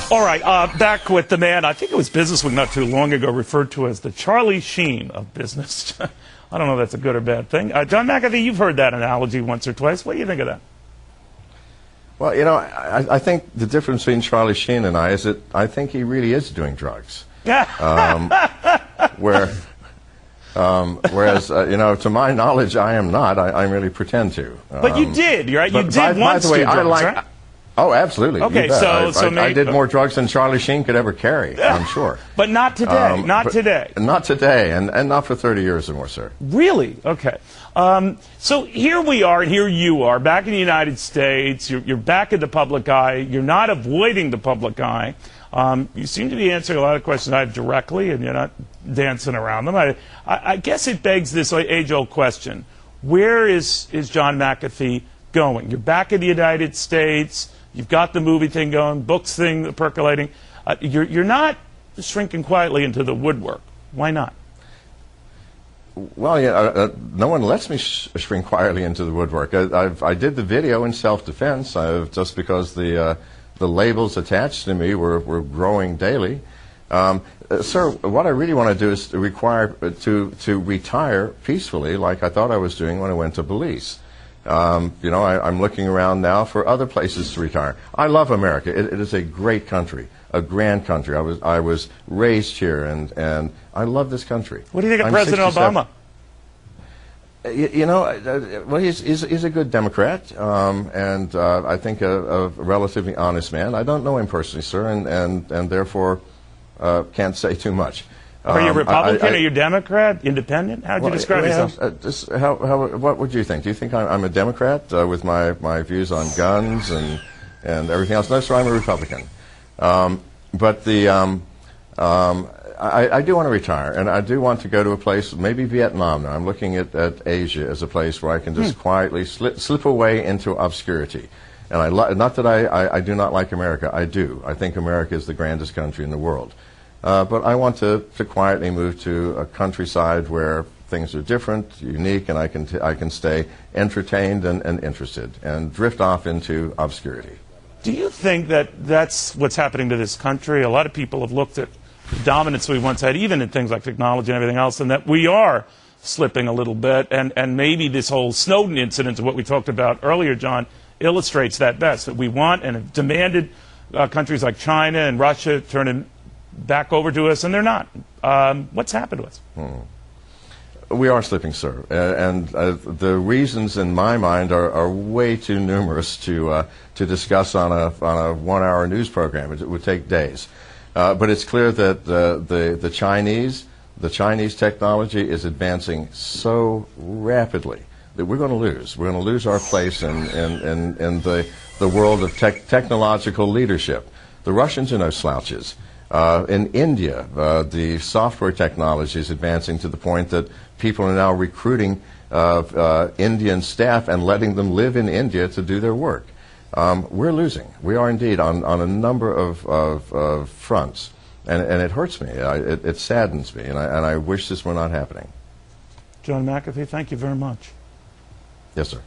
All right, back with the man. I think it was Businessweek not too long ago referred to as the Charlie Sheen of business. I don't know if that's a good or bad thing. John McAfee, you've heard that analogy once or twice. What do you think of that? Well, you know, I think the difference between Charlie Sheen and I is that I think he really is doing drugs. Whereas, you know, to my knowledge, I am not. I really pretend to. But you did, right? You did once do drugs, right? Oh, absolutely. Okay, I did more drugs than Charlie Sheen could ever carry, I'm sure. But not today. Not today. Not today, and not for 30 years or more, sir. Really? Okay. So here we are, and here you are, back in the United States. You're back in the public eye. You're not avoiding the public eye. You seem to be answering a lot of questions I have directly, and you're not dancing around them. I guess it begs this age-old question. Where is John McAfee going? You're back in the United States. You've got the movie thing going, books thing percolating. You're not shrinking quietly into the woodwork. Why not? Well, yeah, no one lets me shrink quietly into the woodwork. I did the video in self-defense just because the labels attached to me were growing daily. Sir, what I really want to do is to retire peacefully, like I thought I was doing when I went to Belize. You know, I'm looking around now for other places to retire. I love America. It is a great country, a grand country. I was raised here, and I love this country. What do you think of President Obama? You know, well, he's a good Democrat, and I think a relatively honest man. I don't know him personally, sir, and therefore can't say too much. Are you Republican? Are you Democrat? Independent? How would you describe yourself? What would you think? Do you think I'm a Democrat with my views on guns and everything else? No, sir, I'm a Republican. But I do want to retire, and I do want to go to a place, maybe Vietnam now. I'm looking at Asia as a place where I can just quietly slip away into obscurity. And not that I do not like America. I do. I think America is the grandest country in the world. But I want to quietly move to a countryside where things are different, unique, and I can stay entertained and interested and drift off into obscurity. Do you think that that's what's happening to this country? A lot of people have looked at the dominance we once had, even in things like technology and everything else, and that we are slipping a little bit. And maybe this whole Snowden incident, what we talked about earlier, John, illustrates that best, that we want and have demanded countries like China and Russia turn back over to us, and they're not. What's happened to us? We are slipping, sir, and the reasons in my mind are way too numerous to discuss on a 1-hour news program. It would take days. But it's clear that the Chinese technology is advancing so rapidly that we're going to lose. We're going to lose our place in the world of technological leadership. The Russians are no slouches. In India, the software technology is advancing to the point that people are now recruiting Indian staff and letting them live in India to do their work. We're losing. We are indeed on a number of fronts, and it hurts me. It saddens me, and I wish this were not happening. John McAfee, thank you very much. Yes, sir.